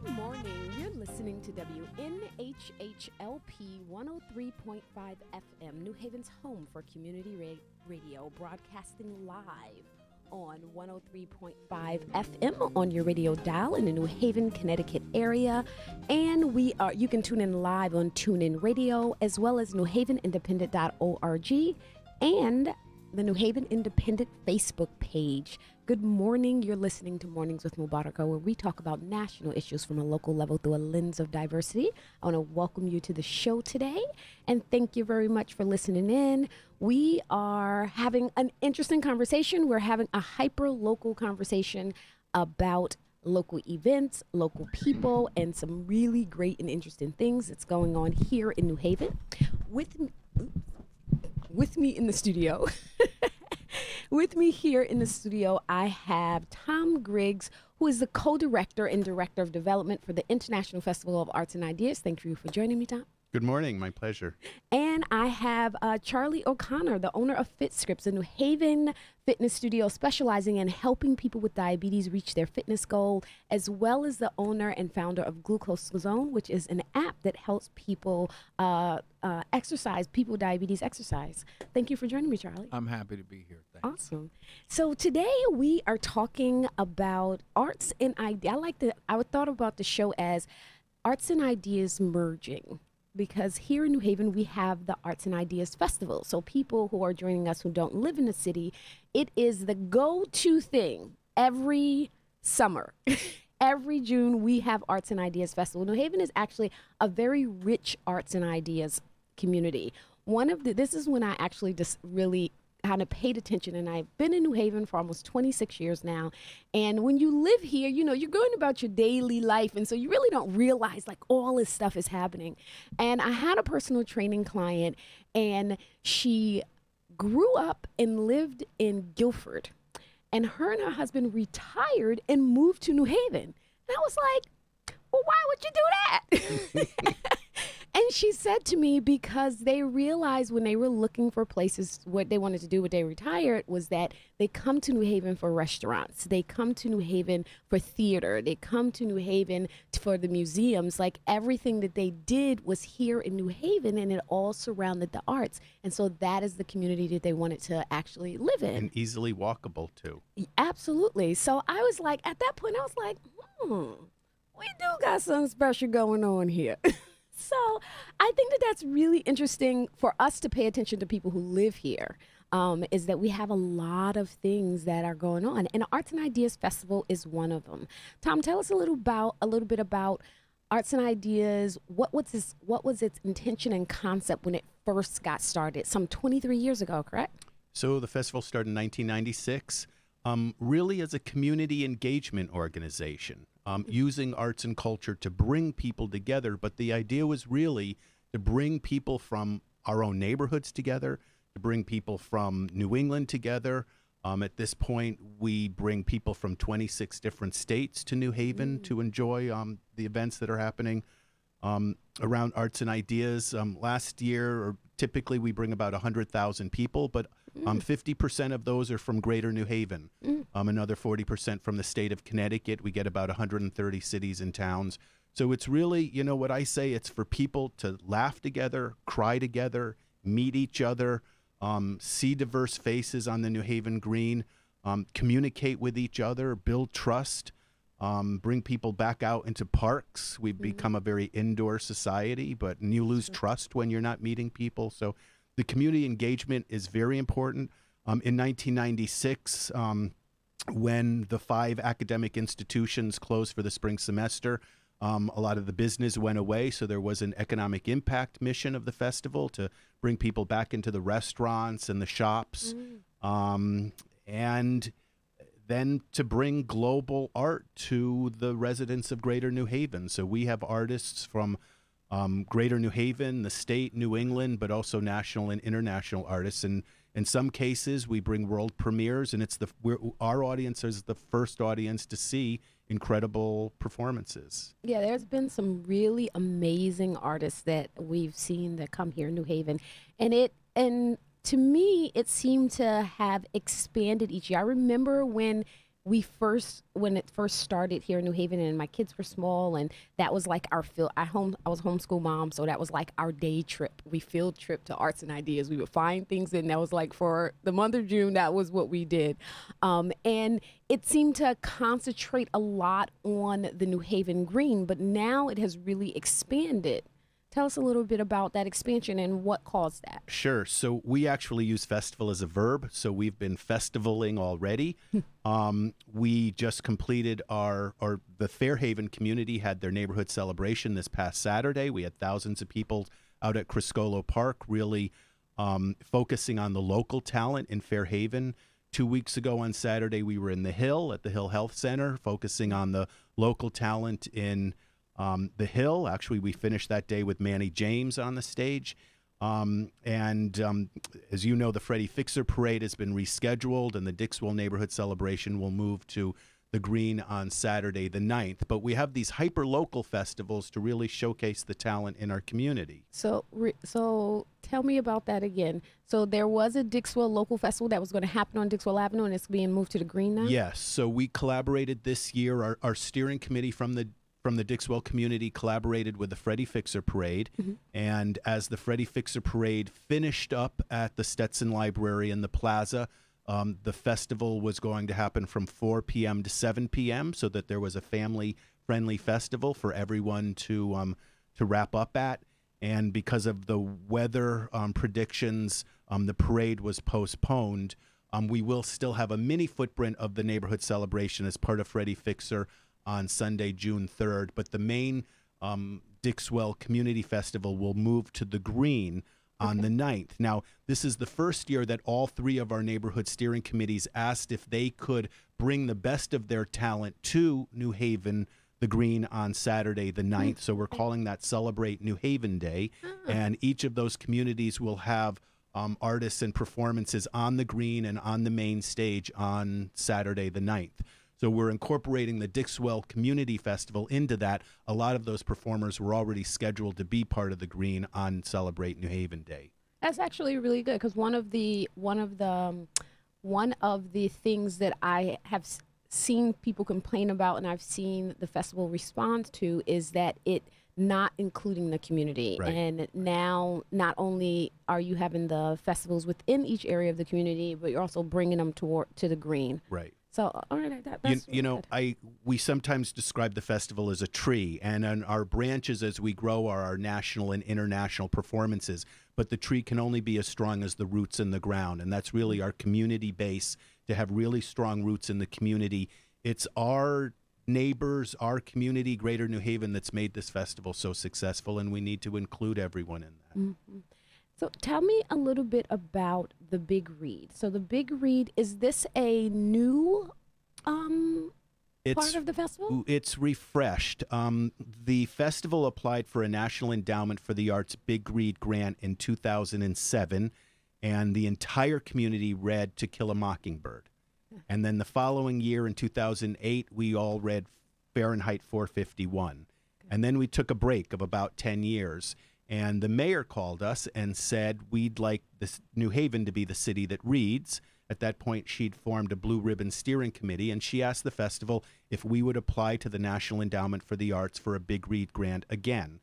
Good morning. You're listening to WNHHLP 103.5 FM, New Haven's home for community radio, broadcasting live on 103.5 FM on your radio dial in the New Haven, Connecticut area. And you can tune in live on TuneIn Radio as well as newhavenindependent.org and the New Haven Independent Facebook page. Good morning. You're listening to Mornings with Mubarakah, where we talk about national issues from a local level through a lens of diversity. I want to welcome you to the show today, and thank you very much for listening in. We are having an interesting conversation. We're having a hyper-local conversation about local events, local people, and some really great and interesting things that's going on here in New Haven. With me in the studio. With me here in the studio, I have Tom Griggs, who is the co-director and director of development for the International Festival of Arts and Ideas. Thank you for joining me, Tom. Good morning. My pleasure. And I have Charlie O'Connor, the owner of FitScripts, a New Haven fitness studio specializing in helping people with diabetes reach their fitness goal, as well as the owner and founder of Glucose Zone, which is an app that helps people exercise, people with diabetes exercise. Thank you for joining me, Charlie. I'm happy to be here. Thanks. Awesome. So today we are talking about arts and ideas. I thought about the show as arts and ideas merging, because here in New Haven, we have the Arts and Ideas Festival. So people who are joining us who don't live in the city, it is the go-to thing every summer. Every June, we have Arts and Ideas Festival. New Haven is actually a very rich arts and ideas community. This is when I actually just really kind of paid attention, and I've been in New Haven for almost 26 years now. And when you live here, you're going about your daily life, and so you really don't realize like all this stuff is happening. And I had a personal training client, and she grew up and lived in Guilford, and her and her husband retired and moved to New Haven. And I was like, well, why would you do that? And she said to me, because they realized when they were looking for places, what they wanted to do when they retired was that they come to New Haven for restaurants. They come to New Haven for theater. They come to New Haven for the museums. Like everything that they did was here in New Haven, and it all surrounded the arts. And so that is the community that they wanted to actually live in. And easily walkable too. Absolutely. So I was like, at that point, I was like, we do got something special going on here. So I think that that's really interesting for us to pay attention to people who live here, is that we have a lot of things that are going on. And the Arts and Ideas Festival is one of them. Tom, tell us a little bit about Arts and Ideas. What was its intention and concept when it first got started, some 23 years ago, correct? So the festival started in 1996, really as a community engagement organization. Using arts and culture to bring people together. But the idea was really to bring people from our own neighborhoods together, to bring people from New England together. At this point, we bring people from 26 different states to New Haven to enjoy the events that are happening around arts and ideas. Last year, typically we bring about 100,000 people, but 50% of those are from Greater New Haven. Another 40% from the state of Connecticut. We get about 130 cities and towns. So it's really, what I say, it's for people to laugh together, cry together, meet each other, see diverse faces on the New Haven Green, communicate with each other, build trust, bring people back out into parks. We've become a very indoor society, but you lose trust when you're not meeting people. So the community engagement is very important. In 1996, when the 5 academic institutions closed for the spring semester, a lot of the business went away. So there was an economic impact mission of the festival to bring people back into the restaurants and the shops, and then to bring global art to the residents of Greater New Haven. So we have artists from Greater New Haven, the state, New England, but also national and international artists. And in some cases, we bring world premieres, and our audience is the first audience to see incredible performances. Yeah, there's been some really amazing artists that we've seen that come here in New Haven, and to me, it seemed to have expanded each year. I remember when when it first started here in New Haven, and my kids were small, and that was like our field. I was a homeschool mom, so that was like our day trip. We field trip to Arts and Ideas. We would find things, and that was like for the month of June. That was what we did, and it seemed to concentrate a lot on the New Haven Green, but now it has really expanded. Tell us a little bit about that expansion and what caused that. Sure. So we actually use festival as a verb. So we've been festivaling already. We just completed or the Fairhaven community had their neighborhood celebration this past Saturday. We had thousands of people out at Criscolo Park, really focusing on the local talent in Fairhaven. 2 weeks ago on Saturday, we were in the Hill at the Hill Health Center, focusing on the local talent in the Hill. Actually, we finished that day with Manny James on the stage. As you know, the Freddie Fixer Parade has been rescheduled, and the Dixwell Neighborhood Celebration will move to the Green on Saturday the 9th. But we have these hyper-local festivals to really showcase the talent in our community. So tell me about that again. So there was a Dixwell local festival that was going to happen on Dixwell Avenue, and it's being moved to the Green now? Yes. So we collaborated this year. Our steering committee from the Dixwell community collaborated with the Freddie Fixer Parade. And as the Freddie Fixer Parade finished up at the Stetson Library in the plaza, the festival was going to happen from 4 p.m. to 7 p.m. so that there was a family-friendly festival for everyone to wrap up at. And because of the weather predictions, the parade was postponed. We will still have a mini footprint of the neighborhood celebration as part of Freddie Fixer on Sunday, June 3rd. But the main Dixwell Community Festival will move to the Green on the 9th. Now, this is the first year that all three of our neighborhood steering committees asked if they could bring the best of their talent to New Haven, the Green, on Saturday, the 9th. So we're calling that Celebrate New Haven Day. And each of those communities will have artists and performances on the Green and on the main stage on Saturday, the 9th. So we're incorporating the Dixwell Community Festival into that. A lot of those performers were already scheduled to be part of the Green on Celebrate New Haven Day. That's actually really good, because one of the things that I have seen people complain about, and I've seen the festival respond to, is that it not including the community. Right. And now not only are you having the festivals within each area of the community, but you're also bringing them to the Green. Right. So, all right, that's you know, good. we sometimes describe the festival as a tree, and our branches as we grow are our national and international performances. But the tree can only be as strong as the roots in the ground, and that's really our community base, to have really strong roots in the community. It's our neighbors, our community, Greater New Haven, that's made this festival so successful, and we need to include everyone in that. Mm-hmm. So tell me a little bit about the Big Read. So the Big Read, is this a new part of the festival? It's refreshed. The festival applied for a National Endowment for the Arts Big Read grant in 2007, and the entire community read To Kill a Mockingbird. And then the following year, in 2008, we all read Fahrenheit 451. And then we took a break of about 10 years. And the mayor called us and said, we'd like New Haven to be the city that reads. At that point, she'd formed a Blue Ribbon Steering Committee, and she asked the festival if we would apply to the National Endowment for the Arts for a Big Read grant again.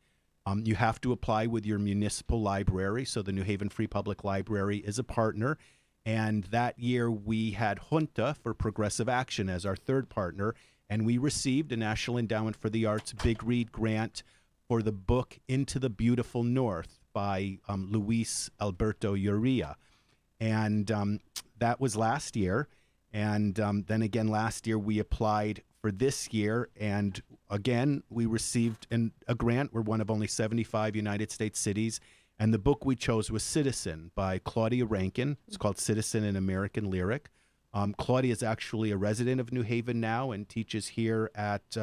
You have to apply with your municipal library, so the New Haven Free Public Library is a partner. And that year, we had Junta for Progressive Action as our third partner, and we received a National Endowment for the Arts Big Read grant for the book Into the Beautiful North by Luis Alberto Urrea. And that was last year. And then again last year we applied for this year. And again, we received a grant. We're one of only 75 United States cities. And the book we chose was Citizen by Claudia Rankin. It's called Citizen, an American Lyric. Claudia is actually a resident of New Haven now and teaches here at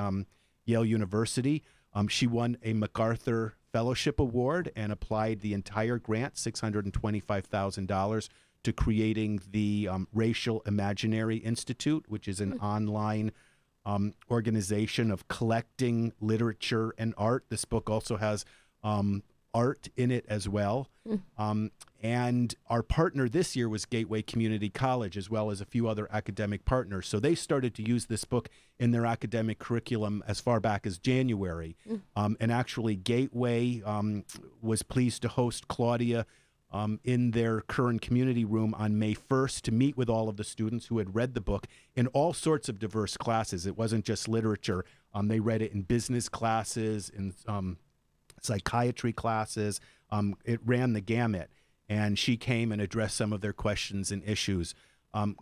Yale University. She won a MacArthur Fellowship Award and applied the entire grant, $625,000, to creating the Racial Imaginary Institute, which is an online organization of collecting literature and art. This book also has art in it as well. And our partner this year was Gateway Community College, as well as a few other academic partners. So they started to use this book in their academic curriculum as far back as January. And actually, Gateway was pleased to host Claudia in their current community room on May 1st to meet with all of the students who had read the book in all sorts of diverse classes. It wasn't just literature. They read it in business classes, in psychiatry classes. It ran the gamut. And she came and addressed some of their questions and issues.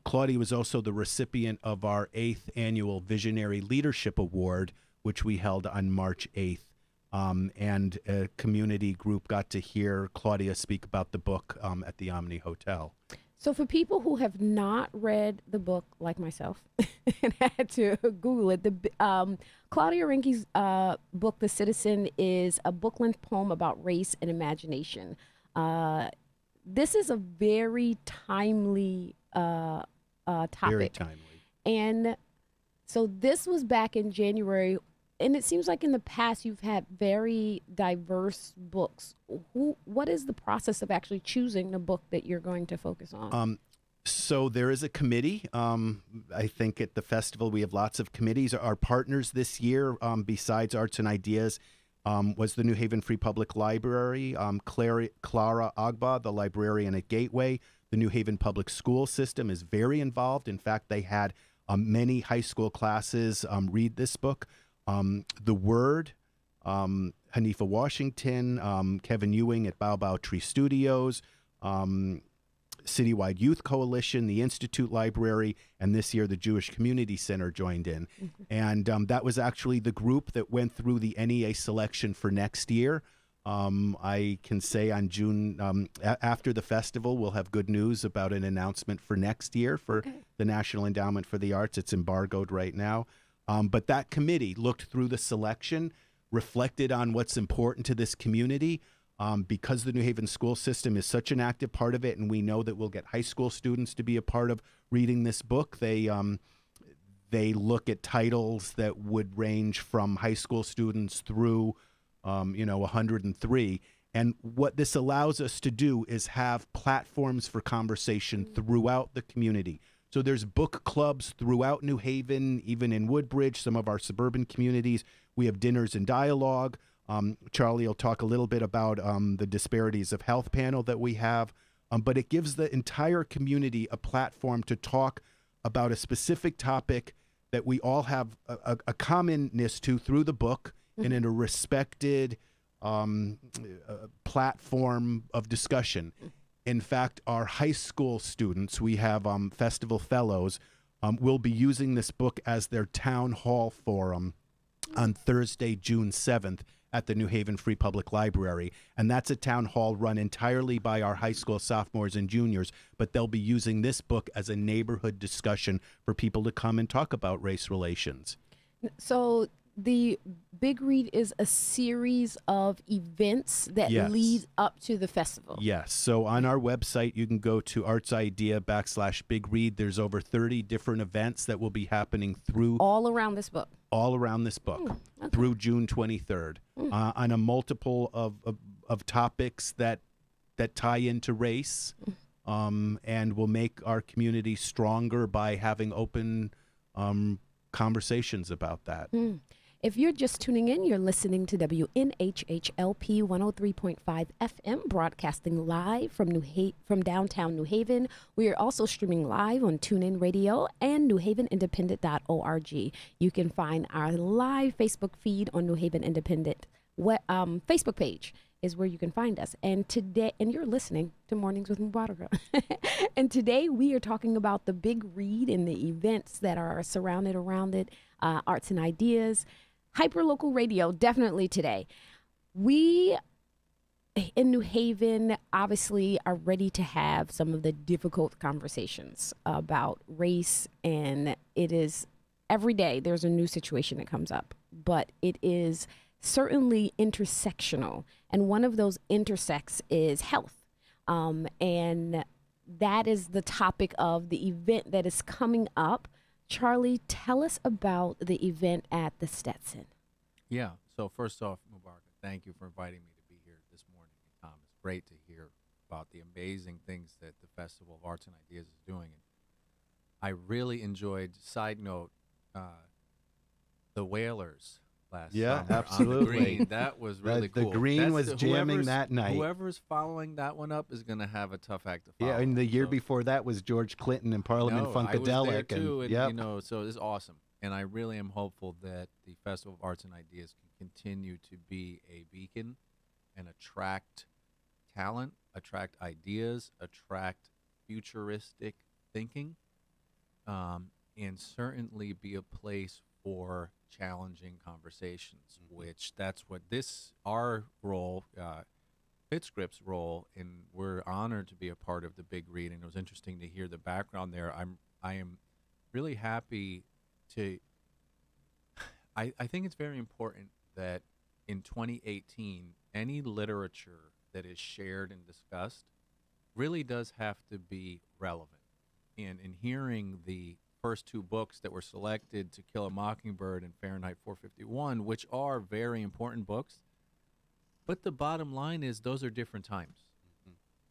Claudia was also the recipient of our 8th annual Visionary Leadership Award, which we held on March 8th. And a community group got to hear Claudia speak about the book at the Omni Hotel. So for people who have not read the book, like myself, and had to Google it, Claudia Rinke's book, The Citizen, is a book-length poem about race and imagination. This is a very timely topic. Very timely. And so this was back in January. And it seems like in the past you've had very diverse books. What is the process of actually choosing the book that you're going to focus on? So there is a committee. I think at the festival we have lots of committees. Our partners this year, besides Arts and Ideas, was the New Haven Free Public Library, Clara Agba, the librarian at Gateway. The New Haven Public School System is very involved. In fact, they had many high school classes read this book. The Word, Hanifa Washington, Kevin Ewing at Bow Bow Tree Studios, Citywide Youth Coalition, the Institute Library, and this year the Jewish Community Center joined in. And that was actually the group that went through the NEA selection for next year. I can say on June, after the festival, we'll have good news about an announcement for next year for the National Endowment for the Arts. It's embargoed right now. But that committee looked through the selection, reflected on what's important to this community. Because the New Haven school system is such an active part of it, and we know that we'll get high school students to be a part of reading this book, they look at titles that would range from high school students through 103. And what this allows us to do is have platforms for conversation throughout the community. So there's book clubs throughout New Haven, even in Woodbridge, some of our suburban communities. We have dinners and dialogue. Charlie will talk a little bit about the Disparities of Health panel that we have, but it gives the entire community a platform to talk about a specific topic that we all have a commonness to through the book and in a respected platform of discussion. In fact, our high school students, we have festival fellows, will be using this book as their town hall forum on Thursday, June 7th at the New Haven Free Public Library. And that's a town hall run entirely by our high school sophomores and juniors, but they'll be using this book as a neighborhood discussion for people to come and talk about race relations. So the Big Read is a series of events that lead up to the festival. Yes. So on our website, you can go to artsidea/Big Read. There's over 30 different events that will be happening through all around this book. Through June 23rd on a multiple of topics that tie into race and will make our community stronger by having open conversations about that. If you're just tuning in, you're listening to WNHHLP 103.5 FM, broadcasting live from downtown New Haven. We are also streaming live on TuneIn Radio and newhavenindependent.org. You can find our live Facebook feed on New Haven Independent Facebook page is where you can find us. And today, and you're listening to Mornings with Mubarakah. And today we are talking about the Big Read and the events that are surrounded around it, Arts and Ideas. Hyperlocal radio, definitely today. We in New Haven obviously are ready to have some of the difficult conversations about race, and it is every day there's a new situation that comes up, but it is certainly intersectional, and one of those intersects is health, and that is the topic of the event that is coming up. Charlie, tell us about the event at the Stetson. Yeah. So first off, Mubarakah, thank you for inviting me to be here this morning. great to hear about the amazing things that the Festival of Arts and Ideas is doing. And I really enjoyed, side note, the Whalers last Yeah, summer on the absolutely. Green. That was really The cool. Green was jamming whoever's- that night. Whoever's following that one up is going to have a tough act to follow. Yeah, and the year So- before that was George Clinton and Parliament no, Funkadelic. I was there too, and yep. you know, so it's awesome. And I really am hopeful that the Festival of Arts and Ideas can continue to be a beacon and attract talent, attract ideas, attract futuristic thinking, and certainly be a place for challenging conversations. Which that's what our role. FitScript's role, and we're honored to be a part of the big read. And it was interesting to hear the background there. I am really happy to. I think it's very important that in 2018, any literature that is shared and discussed really does have to be relevant. And in hearing the first two books that were selected, To Kill a Mockingbird and Fahrenheit 451, which are very important books. But the bottom line is those are different times.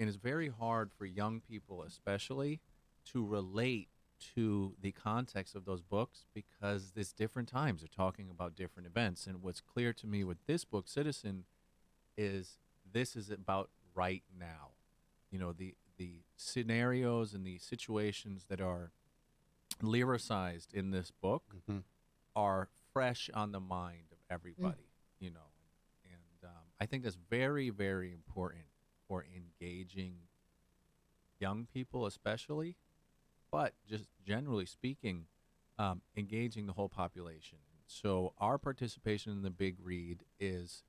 And it's very hard for young people especially to relate to the context of those books because it's different times. They're talking about different events. And what's clear to me with this book, Citizen, is this is about right now. You know, the scenarios and the situations that are lyricized in this book are fresh on the mind of everybody, you know. I think that's very, very important for engaging young people especially, but just generally speaking, engaging the whole population. So our participation in the big read is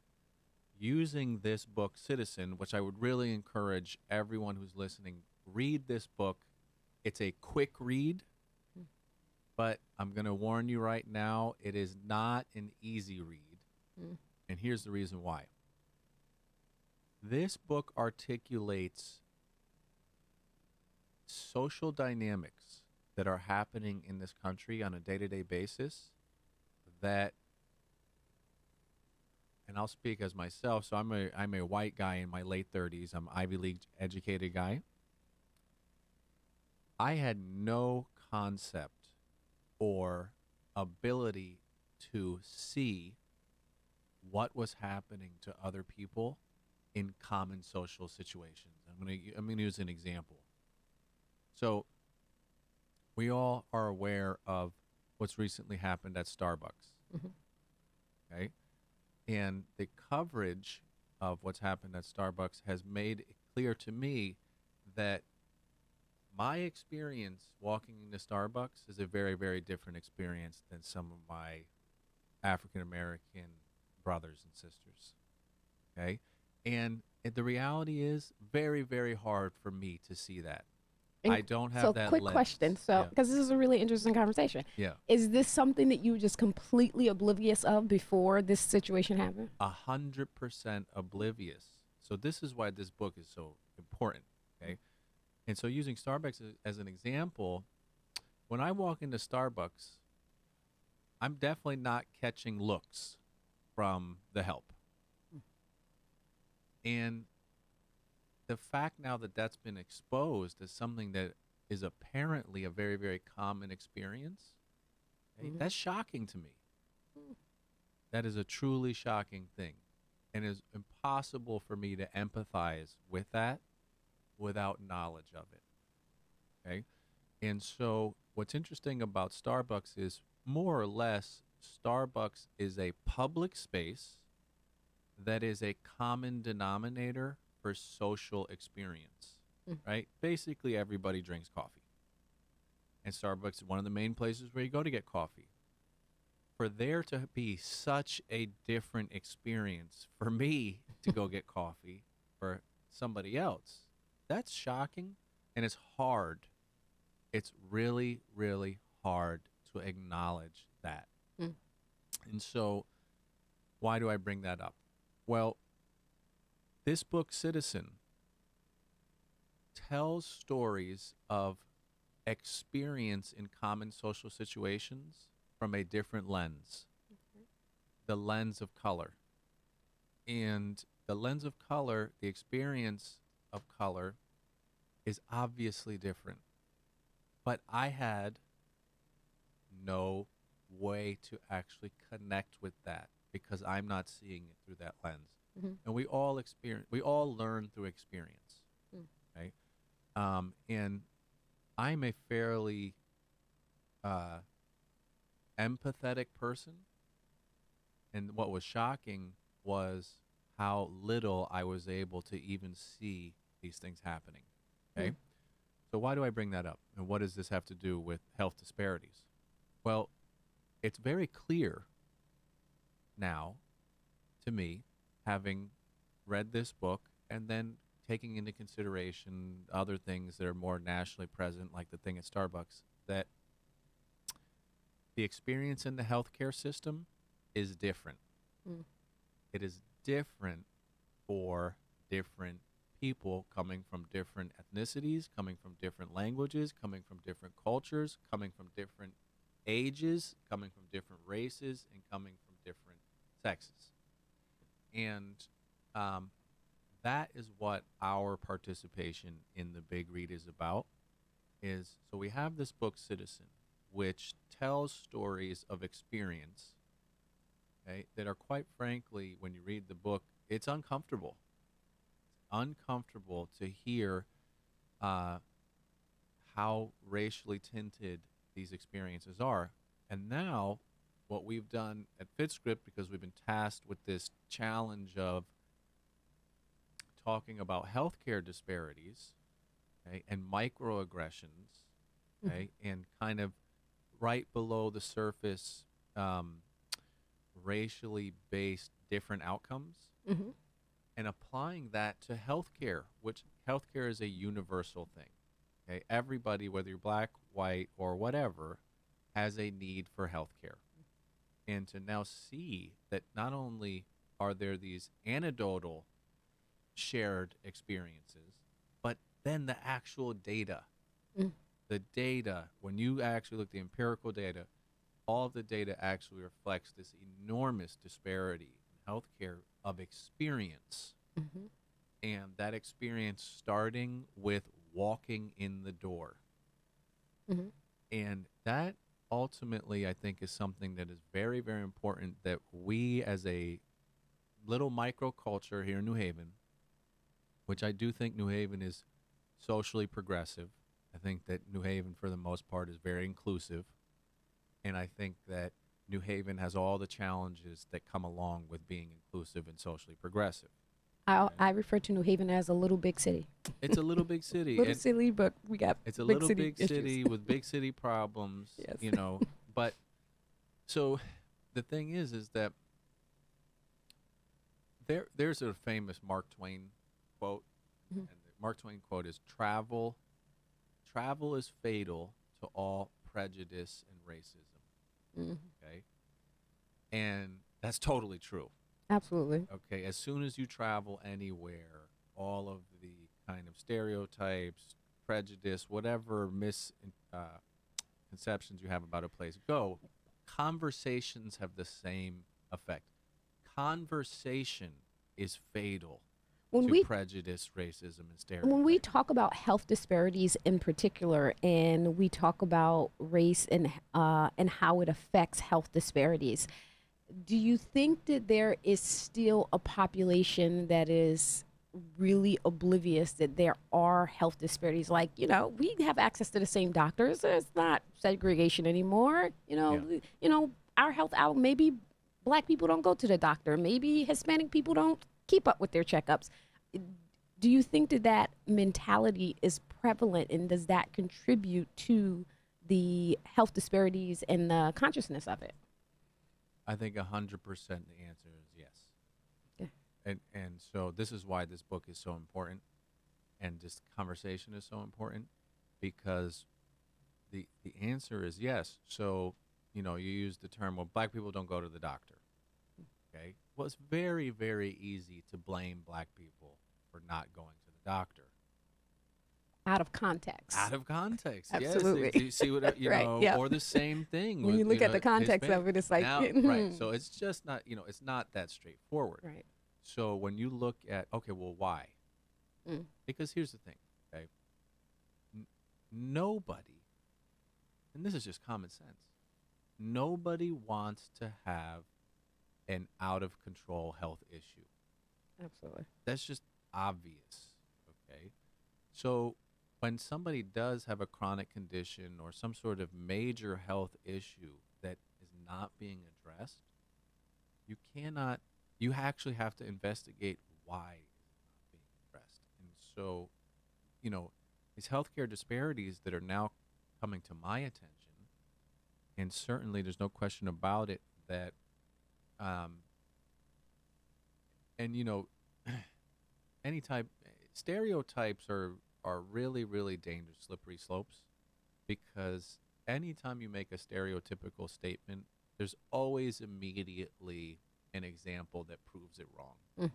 using this book, Citizen, which I would really encourage everyone who's listening, read this book. It's a quick read, but I'm going to warn you right now, it is not an easy read. And here's the reason why. This book articulates social dynamics that are happening in this country on a day-to-day basis that, and I'll speak as myself, so I'm a white guy in my late 30s. I'm Ivy League educated guy. I had no concept or ability to see what was happening to other people in common social situations. I'm gonna use an example. So we all are aware of what's recently happened at Starbucks. Okay? And the coverage of what's happened at Starbucks has made it clear to me that my experience walking into Starbucks is a very, very different experience than some of my African American brothers and sisters. Okay? And the reality is very, very hard for me to see that. I don't have that quick lens. question. So, because this is a really interesting conversation. Yeah. Is this something that you were just completely oblivious of before this situation happened? 100% oblivious. So this is why this book is so important. Okay. And so using Starbucks as an example, when I walk into Starbucks, I'm definitely not catching looks from the help. And the fact now that that's been exposed as something that is apparently a very, very common experience, okay, that's shocking to me. That is a truly shocking thing. And it's impossible for me to empathize with that without knowledge of it. Okay? And so what's interesting about Starbucks is more or less Starbucks is a public space that is a common denominator for social experience, right? Basically, everybody drinks coffee. And Starbucks is one of the main places where you go to get coffee. For there to be such a different experience for me to go get coffee for somebody else, that's shocking and it's hard. It's really, really hard to acknowledge that. And so why do I bring that up? Well, this book, Citizen, tells stories of experience in common social situations from a different lens, the lens of color. And the lens of color, the experience of color is obviously different. But I had no way to actually connect with that because I'm not seeing it through that lens. Mhm. And we all learn through experience, Mm. right? And I'm a fairly uh, empathetic person. And what was shocking was how little I was able to even see these things happening. Okay. Mm. So why do I bring that up? And what does this have to do with health disparities? Well, it's very clear now to me, having read this book and then taking into consideration other things that are more nationally present, like the thing at Starbucks, that the experience in the healthcare system is different. Mm. It is different for different people coming from different ethnicities, coming from different languages, coming from different cultures, coming from different ages, coming from different races, and coming from different sexes. And that is what our participation in the Big Read is about. Is so we have this book, Citizen, which tells stories of experience, okay, that are quite frankly, when you read the book, it's uncomfortable. It's uncomfortable to hear how racially tinted these experiences are. And now, what we've done at FitScript, because we've been tasked with this challenge of talking about healthcare disparities, okay, and microaggressions, okay, and kind of right below the surface, racially based different outcomes, Mhm. and applying that to healthcare, which healthcare is a universal thing. Okay, everybody, whether you're black, white, or whatever, has a need for healthcare. And to now see that not only are there these anecdotal shared experiences, but then the actual data. Mm. The data, when you actually look at the empirical data, all of the data actually reflects this enormous disparity in healthcare of experience. Mhm. And that experience starting with walking in the door. Mhm. And that ultimately, I think, is something that is very, very important that we as a little microculture here in New Haven, which I do think New Haven is socially progressive. I think that New Haven, for the most part, is very inclusive. And I think that New Haven has all the challenges that come along with being inclusive and socially progressive. I refer to New Haven as a little big city. It's a little big city. Little city, but we got It's a big little city big issues. city with big city problems, Yes. you know. But so the thing is that there's a famous Mark Twain quote, Mhm. and the Mark Twain quote is travel is fatal to all prejudice and racism. Mhm. Okay? And that's totally true. Absolutely. Okay, as soon as you travel anywhere, all of the kind of stereotypes, prejudice, whatever misconceptions you have about a place go, conversations have the same effect. Conversation is fatal When to we prejudice, racism, and when we stereotypes. talk about health disparities in particular, and we talk about race and how it affects health disparities, do you think that there is still a population that is really oblivious that there are health disparities? Like, we have access to the same doctors. There's not segregation anymore. Yeah. Our health out. Maybe black people don't go to the doctor. Maybe Hispanic people don't keep up with their checkups. Do you think that that mentality is prevalent, and does that contribute to the health disparities and the consciousness of it? I think 100% the answer is yes. Yeah. And so this is why this book is so important, and this conversation is so important, because the answer is yes. So, you use the term, well, black people don't go to the doctor. Okay? Well, it's very, very easy to blame black people for not going to the doctor. Out of context. Out of context, Absolutely. yes. Do you see what Right, yeah. Or the same thing When with, you look at the context Hispanic. of it, it's like, Now, right. So it's just not, it's not that straightforward. Right. So when you look at, okay, well, why? Mm. Because here's the thing, okay? Nobody, and this is just common sense, nobody wants to have an out of control health issue. Absolutely. That's just obvious, okay? So when somebody does have a chronic condition or some sort of major health issue that is not being addressed, you actually have to investigate why it's not being addressed. And so, these healthcare disparities that are now coming to my attention, and certainly there's no question about it that, um, and any type stereotypes are really really dangerous slippery slopes, because anytime you make a stereotypical statement, there's always immediately an example that proves it wrong. Mm.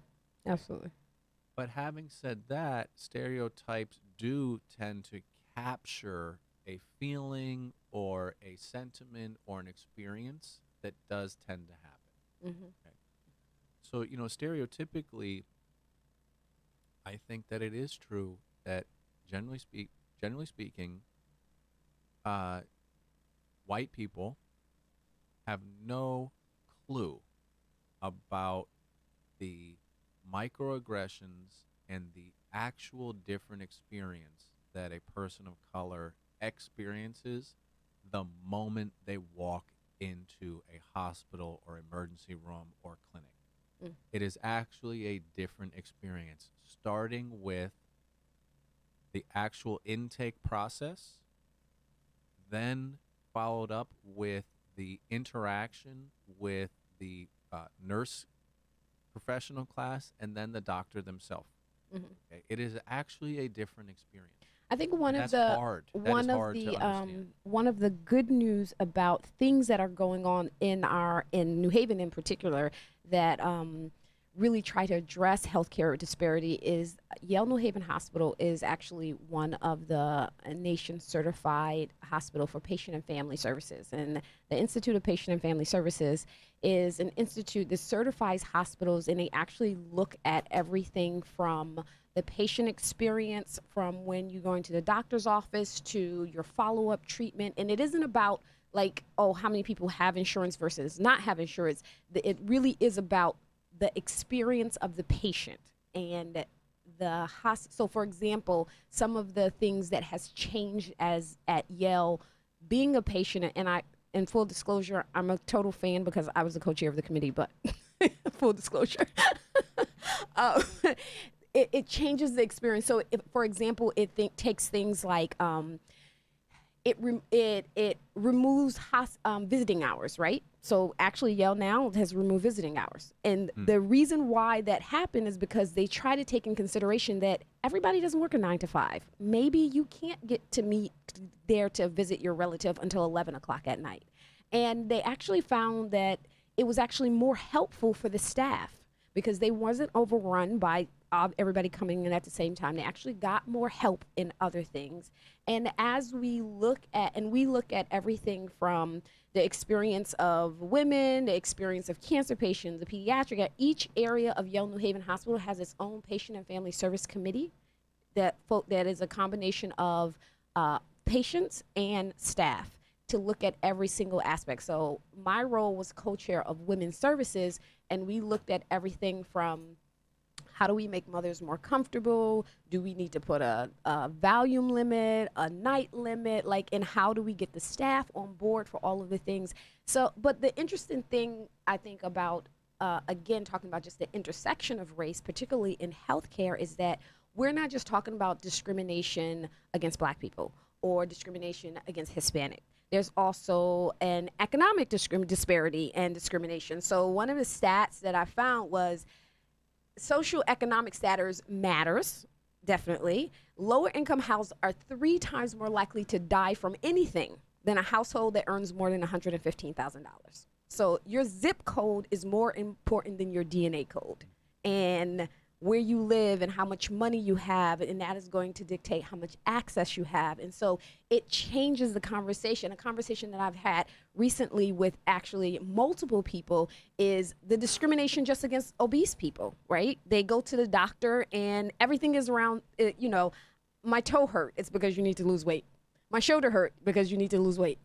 Absolutely. But having said that, stereotypes do tend to capture a feeling or a sentiment or an experience that does tend to happen. Hmm. Okay? So, stereotypically, I think that it is true that generally speaking, uh, white people have no clue about the microaggressions and the actual different experience that a person of color experiences the moment they walk into a hospital or emergency room or clinic. Mm. It is actually a different experience, starting with the actual intake process, then followed up with the interaction with the nurse professional class, and then the doctor themselves. Hmm. Okay? It is actually a different experience. I think And that's hard. That is hard to understand. one of the good news about things that are going on in New Haven in particular that really try to address healthcare disparity is Yale New Haven Hospital is actually one of the nation certified hospital for patient and family services, and the Institute of Patient and Family Services is an institute that certifies hospitals, and they actually look at everything from the patient experience, from when you go into the doctor's office to your follow-up treatment. And it isn't about like, oh, how many people have insurance versus not have insurance. It really is about the experience of the patient and so for example, some of the things that has changed as at Yale, being a patient, and I, in full disclosure, I'm a total fan because I was the co-chair of the committee, but full disclosure. uh, it changes the experience. So if, for example, takes things like it removes visiting hours, right? So actually Yale now has removed visiting hours. And the reason why that happened is because they try to take in consideration that everybody doesn't work a 9 to 5. Maybe you can't get to meet there to visit your relative until 11 o'clock at night. And they actually found that it was actually more helpful for the staff because they wasn't overrun by everybody coming in at the same time. They actually got more help in other things. And as we look at everything from the experience of women, the experience of cancer patients, the pediatric, each area of Yale New Haven Hospital has its own patient and family service committee that is a combination of patients and staff to look at every single aspect. So my role was co-chair of women's services, and we looked at everything from how do we make mothers more comfortable? Do we need to put a volume limit, a night limit? And how do we get the staff on board for all of the things? So, but the interesting thing I think about, again, talking about just the intersection of race, particularly in healthcare, is that we're not just talking about discrimination against Black people or discrimination against Hispanic. There's also an economic disparity and discrimination. So one of the stats that I found was socioeconomic status matters, definitely. Lower income households are 3 times more likely to die from anything than a household that earns more than $115,000. So your zip code is more important than your DNA code. And where you live and how much money you have, and that is going to dictate how much access you have. And so it changes the conversation. A conversation that I've had recently with actually multiple people is the discrimination just against obese people, right? They go to the doctor and everything is around, my toe hurt, it's because you need to lose weight. My shoulder hurt because you need to lose weight.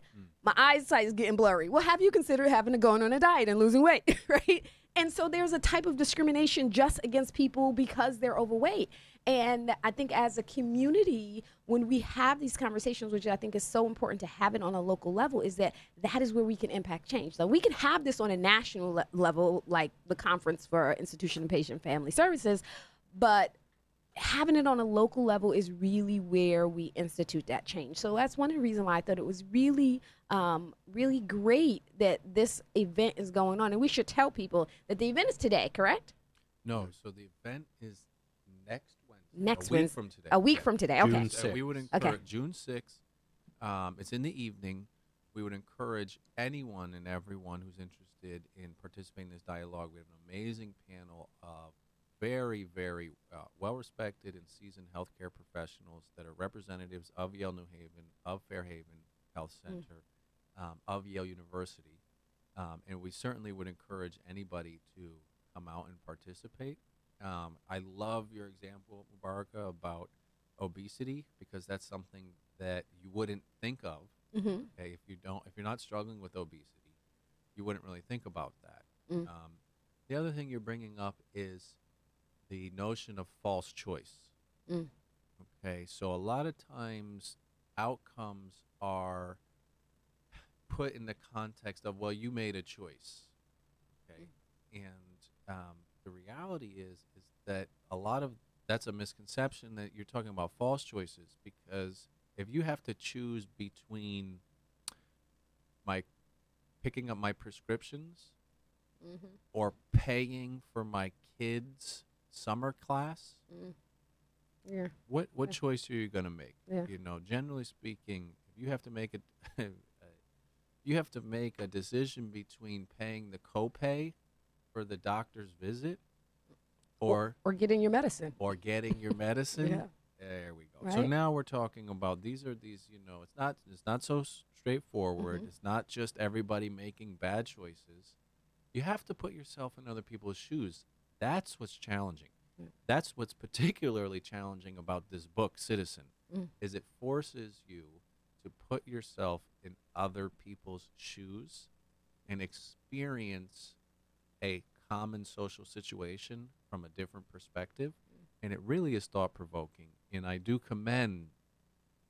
My eyesight is getting blurry. Well, have you considered having to go on a diet and losing weight, right? And so there's a type of discrimination just against people because they're overweight. And I think as a community, when we have these conversations, which I think is so important to have it on a local level, is that is where we can impact change. So we can have this on a national level, like the Conference for Institution and Patient Family Services, but having it on a local level is really where we institute that change. So that's one of the reasons why I thought it was really, really great that this event is going on. And we should tell people that the event is today, correct? No, so the event is next Wednesday. Next a week Wednesday. from today. A week from today, okay. June So we would 6th. encourage Okay. June 6th. It's in the evening. We would encourage anyone and everyone who's interested in participating in this dialogue. We have an amazing panel of very, very well-respected and seasoned healthcare professionals that are representatives of Yale New Haven, of Fairhaven Health Center, of Yale University. And we certainly would encourage anybody to come out and participate. I love your example, Mubarakah, about obesity, because that's something that you wouldn't think of. Okay, if you're not struggling with obesity, you wouldn't really think about that. The other thing you're bringing up is the notion of false choice. Okay, so a lot of times outcomes are put in the context of, well, you made a choice. Okay, and the reality is that a lot of that's a misconception, that you're talking about false choices, because if you have to choose between picking up my prescriptions or paying for my kids' summer class, Yeah. what choice are you going to make? Yeah. Generally speaking, if you have to make you have to make a decision between paying the copay for the doctor's visit or getting your medicine. getting your medicine. Yeah. There we go. So Right. now we're talking about these, it's not so straightforward. It's not just everybody making bad choices. You have to put yourself in other people's shoes. That's what's challenging. That's what's particularly challenging about this book, Citizen, is it forces you to put yourself in other people's shoes and experience a common social situation from a different perspective. And it really is thought-provoking. And I do commend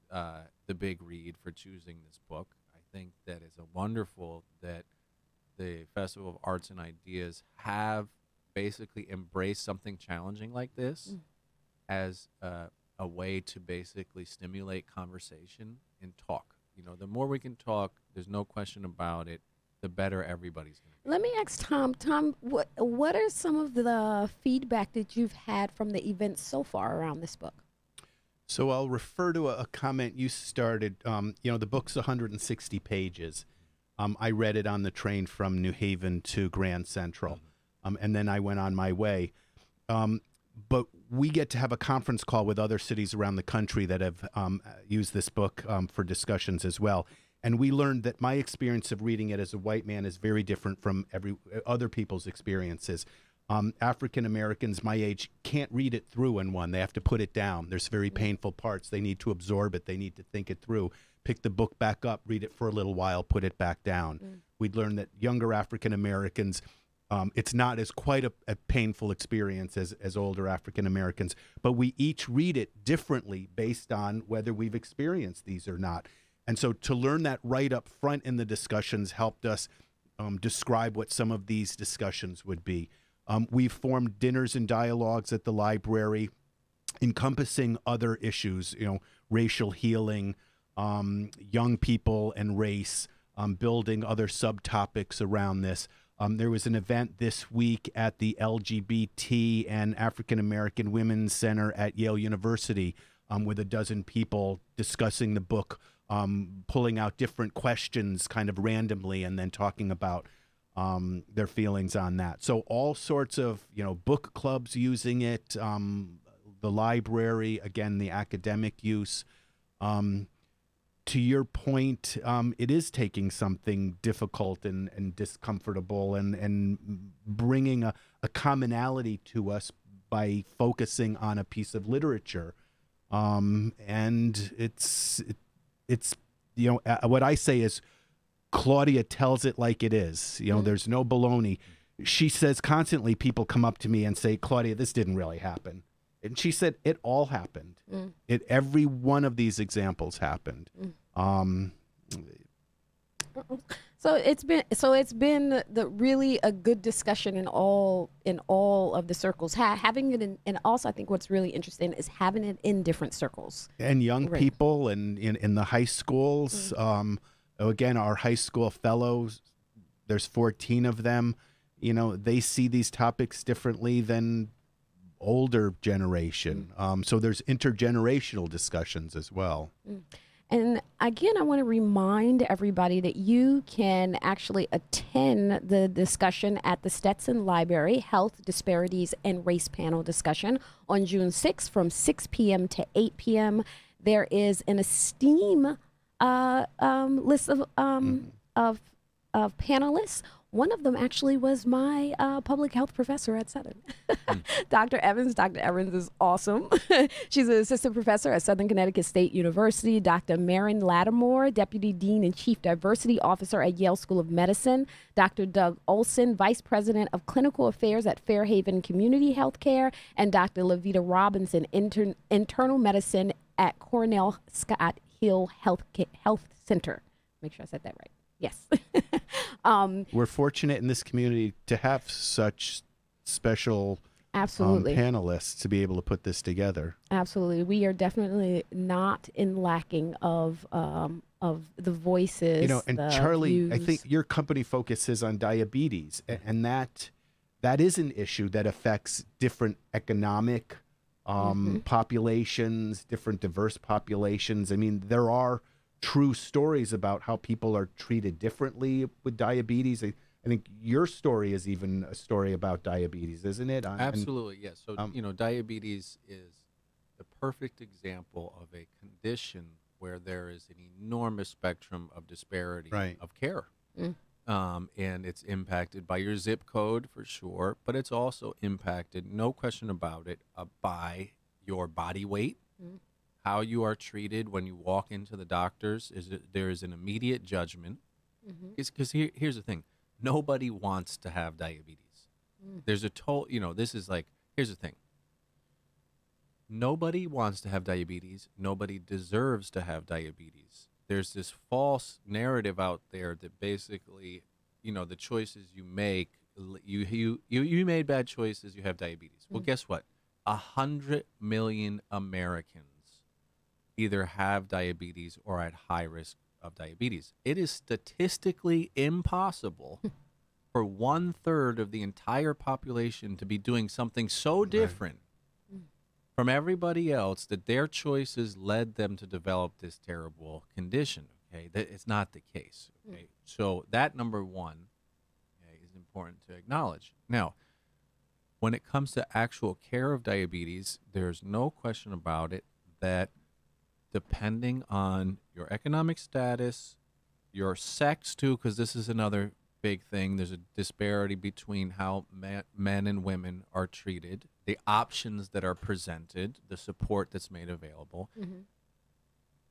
the Big Read for choosing this book. I think that it's wonderful that the Festival of Arts and Ideas have basically embraced something challenging like this as a way to basically stimulate conversation and talk. The more we can talk, there's no question about it, the better everybody's going to be. Let me ask Tom. Tom, what are some of the feedback that you've had from the event so far around this book? So I'll refer to a comment you started. The book's 160 pages. I read it on the train from New Haven to Grand Central, and then I went on my way. But we get to have a conference call with other cities around the country that have used this book for discussions as well. And we learned that my experience of reading it as a white man is very different from other people's experiences. African Americans my age can't read it through in one. They have to put it down. There's very painful parts. They need to absorb it. They need to think it through. Pick the book back up, read it for a little while, put it back down. We'd learned that younger African Americans, it's not as quite a painful experience as older African Americans, but we each read it differently based on whether we've experienced these or not. And so to learn that right up front in the discussions helped us describe what some of these discussions would be. We've formed dinners and dialogues at the library encompassing other issues, racial healing, young people and race, building other subtopics around this. There was an event this week at the LGBT and African American Women's Center at Yale University with a dozen people discussing the book, pulling out different questions kind of randomly and then talking about their feelings on that. So all sorts of, book clubs using it, the library, again, the academic use. To your point, it is taking something difficult and discomfortable and bringing a commonality to us by focusing on a piece of literature. And it's what I say is Claudia tells it like it is. There's no baloney. She says constantly, people come up to me and say, Claudia, this didn't really happen. And she said, it all happened. Every one of these examples happened. So it's been the really a good discussion in all of the circles. Having it and also I think what's really interesting is having it in different circles. And young people and in the high schools. Again, our high school fellows, there's 14 of them. They see these topics differently than older generation. So there's intergenerational discussions as well. And again, I want to remind everybody that you can actually attend the discussion at the Stetson Library, Health Disparities and Race Panel discussion on June 6th from 6 p.m. to 8 p.m. There is an esteemed list of panelists. One of them actually was my public health professor at Southern, Dr. Evans. Dr. Evans is awesome. She's an assistant professor at Southern Connecticut State University. Dr. Marin Lattimore, Deputy Dean and Chief Diversity Officer at Yale School of Medicine. Dr. Doug Olson, Vice President of Clinical Affairs at Fairhaven Community Healthcare. And Dr. Levita Robinson, Internal Medicine at Cornell Scott Hill Health Center. Make sure I said that right. Yes. We're fortunate in this community to have such special absolutely panelists to be able to put this together. Absolutely. We are definitely not in lacking of the voices. And the Charlie, views. I think your company focuses on diabetes, and that is an issue that affects different economic populations, different diverse populations. I mean, there are true stories about how people are treated differently with diabetes. I think your story is even a story about diabetes, isn't it? Absolutely, yes. So, diabetes is the perfect example of a condition where there is an enormous spectrum of disparity of care. And it's impacted by your zip code for sure, but it's also impacted, no question about it, by your body weight. How you are treated when you walk into the doctors there is an immediate judgment. Because here's the thing: nobody wants to have diabetes. There's a this is like, here's the thing: nobody wants to have diabetes. Nobody deserves to have diabetes. There's this false narrative out there that basically, the choices you make, you made bad choices, you have diabetes. Well, guess what? 100 million Americans either have diabetes or are at high risk of diabetes. It is statistically impossible for 1/3 of the entire population to be doing something so different from everybody else that their choices led them to develop this terrible condition. Okay, that it's not the case. Okay, so that number one is important to acknowledge. Now, when it comes to actual care of diabetes, there's no question about it that depending on your economic status, your sex too, because this is another big thing. There's a disparity between how men and women are treated, the options that are presented, the support that's made available.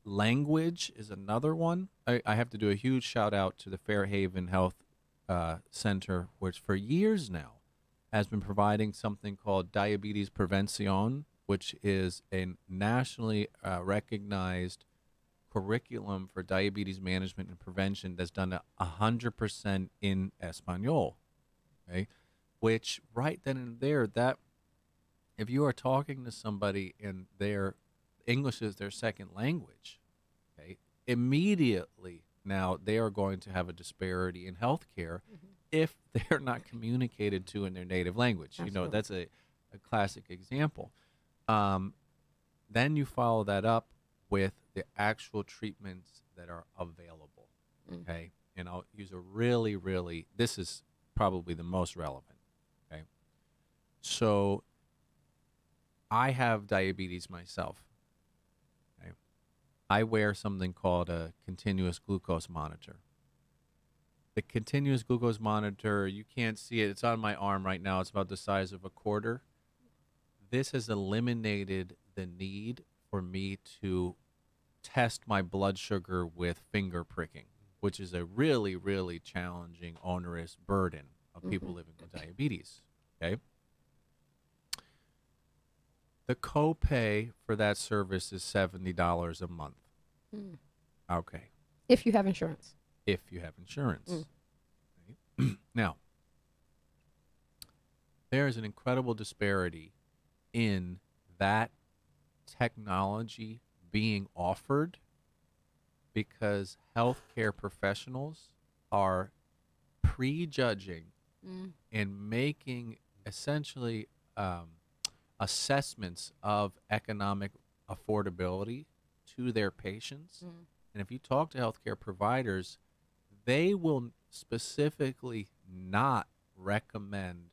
Language is another one. I have to do a huge shout out to the Fairhaven Health Center, which for years now has been providing something called Diabetes Prevention, which is a nationally recognized curriculum for diabetes management and prevention that's done 100% in Espanol, okay? Which right then and there, that if you are talking to somebody and their English is their second language, okay, immediately now they are going to have a disparity in healthcare if they're not communicated to in their native language. Absolutely. That's a classic example. Then you follow that up with the actual treatments that are available. Okay. And I'll use a really, this is probably the most relevant. Okay. So I have diabetes myself. Okay. I wear something called a continuous glucose monitor. The continuous glucose monitor, you can't see it. It's on my arm right now. It's about the size of a quarter. This has eliminated the need for me to test my blood sugar with finger pricking, which is a really, really challenging, onerous burden of people living with diabetes. Okay. The copay for that service is $70 a month. Mm. Okay. If you have insurance. If you have insurance. Right? Now, there is an incredible disparity in that technology being offered because healthcare professionals are prejudging and making essentially assessments of economic affordability to their patients. And if you talk to healthcare providers, they will specifically not recommend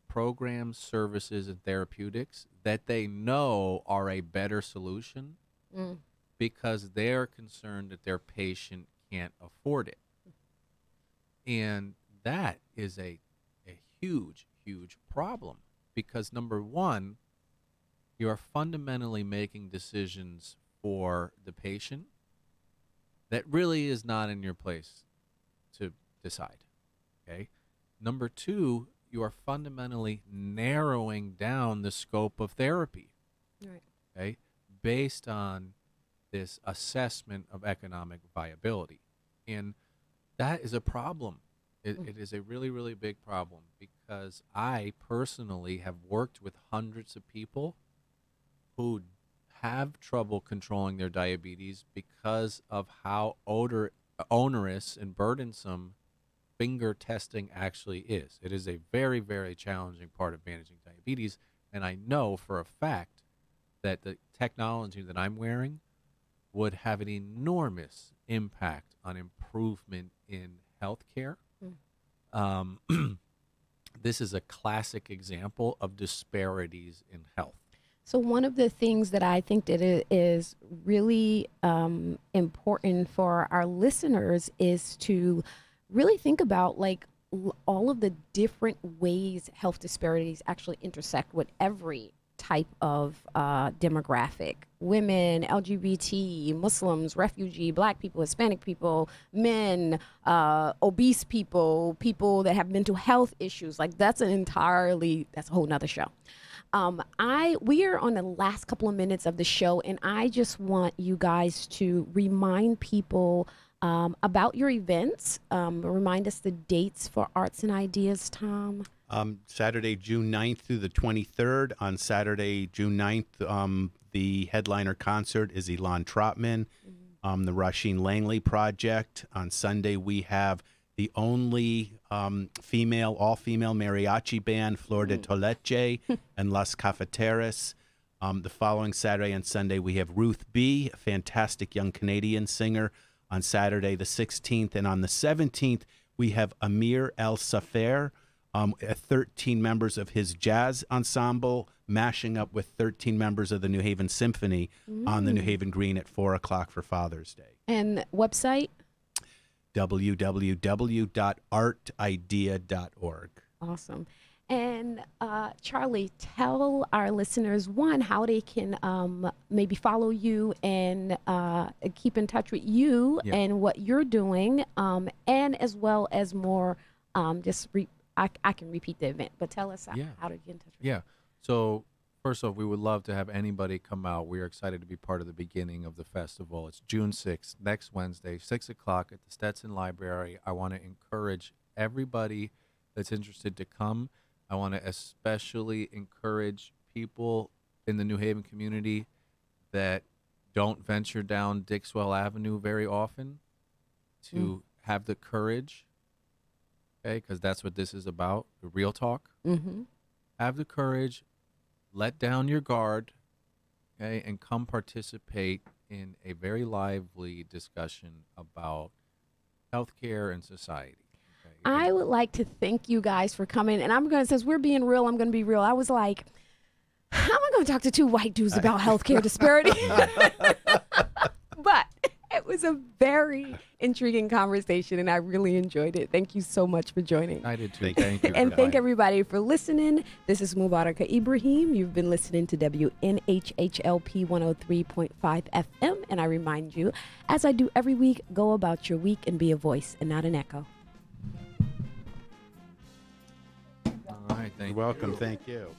programs, services, and therapeutics that they know are a better solution because they're concerned that their patient can't afford it. And that is a huge, huge problem because, number one, you are fundamentally making decisions for the patient that really is not in your place to decide. Okay. Number two, you are fundamentally narrowing down the scope of therapy. Right. Okay. Based on this assessment of economic viability. And that is a problem. It is a really, really big problem because I personally have worked with hundreds of people who have trouble controlling their diabetes because of how onerous and burdensome finger testing actually is. It is a very, very challenging part of managing diabetes, and I know for a fact that the technology that I'm wearing would have an enormous impact on improvement in healthcare. This is a classic example of disparities in health. So one of the things that I think that is really important for our listeners is to really think about like all of the different ways health disparities actually intersect with every type of demographic: women, LGBT, Muslims, refugee, Black people, Hispanic people, men, obese people, people that have mental health issues. Like that's a whole nother show. We are on the last couple of minutes of the show, and I just want you guys to remind people about your events. Remind us the dates for Arts and Ideas, Tom. Saturday, June 9th through the 23rd. On Saturday, June 9th, the headliner concert is Elon Trotman, the Rasheen Langley Project. On Sunday, we have the only all-female mariachi band, Flor de Toleche and Las Cafeteras. The following Saturday and Sunday, we have Ruth B., a fantastic young Canadian singer, on Saturday the 16th. And on the 17th, we have Amir El Safer, 13 members of his jazz ensemble, mashing up with 13 members of the New Haven Symphony on the New Haven Green at 4 o'clock for Father's Day. And website? www.artidea.org. Awesome. And Charlie, tell our listeners, one, how they can maybe follow you and keep in touch with you and what you're doing, and as well as more, I can repeat the event, but tell us how to get in touch with you. So first off, we would love to have anybody come out. We are excited to be part of the beginning of the festival. It's June 6th, next Wednesday, 6 o'clock at the Stetson Library. I want to encourage everybody that's interested to come. I want to especially encourage people in the New Haven community that don't venture down Dixwell Avenue very often to have the courage, okay, because that's what this is about, the real talk. Have the courage, let down your guard, okay, and come participate in a very lively discussion about healthcare and society. Okay. I would like to thank you guys for coming. And I'm going to, since we're being real, I'm going to be real. I was like, how am I going to talk to two white dudes about healthcare disparity? But it was a very intriguing conversation, and I really enjoyed it. Thank you so much for joining. I did too. Thank you. And thank everybody for listening. This is Mubarakah Ibrahim. You've been listening to WNHHLP 103.5 FM. And I remind you, as I do every week, go about your week and be a voice and not an echo. All right, thank You're welcome. Thank you.